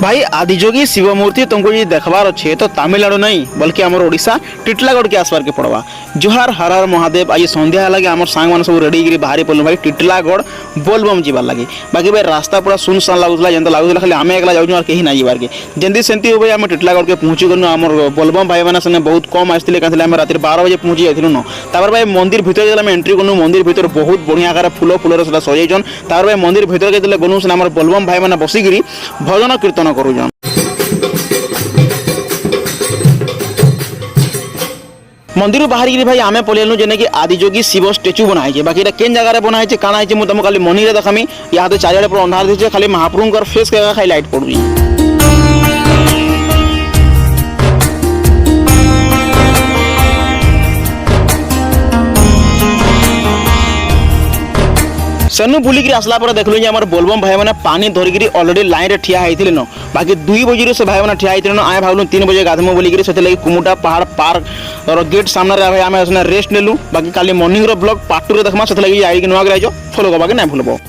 भाई आदिजोगी शिव मूर्ति तुमको ये देखबार अच्छे तो तमिलनाडु नहीं बल्कि आमर ओडिशा टिटलागढ़ के आसपार के पड़वा। जोहार हर हर महादेव। आज संध्या लगे आम सांग मैंने सब रेडी कर बाहरी पड़ल भाई टिटलागढ़ बोलबम जीवार लगे। बाकी भाई रास्ता पूरा सुनसान लगुला जन लगुला खाली आम एकला जाऊँ और कहीं ना जीवार के जमी सेमती भाई आम टिटलागढ़ के पहुँची गलु। आम बोलबम भाई मैंने से बहुत कम आसते कहीं रात 12 बजे पहुँची जाइलु न। तापर भाई मंदिर भितर जब एंट्री कलु मंदिर भितर बहुत बढ़िया आकार फूल फूल सजाइछन। तापर भाई मंदिर भितर के गलु से आम बोलबम भाई मैंने बसिकी भजन कीर्तन करूछन। मंदिर बाहर भाई आमे पलू जेने कि आदिजोगी शिव स्टेच्यू बनाई। बाकी केन जगह बनाई काना है मुझे तुमको खाली मनी देखामी। यहाँ चारिड़े पूरा अंधार दीजिए खाली महाप्रभु फेस के खाली लाइट पड़ू। सेनु बुलिक आसला पर देखलु जे हमर बोलबम भाई मैंने पानी धरिकी अलरेडी लाइन रे ठिया होते न। बाकी 2 बजे से भाई मैंने ठिया होते न। आए भावलु 3 बजे गाधमु बोलिक से कुमुटा पहाड़ पार्क और गेट सामने रे भाई आम रेस्ट नेलु। बाकी काली मॉर्निंग रो ब्लॉग पार्ट 2 रे देखमा से आई नुआ फॉलो करबा के ना भूलबो।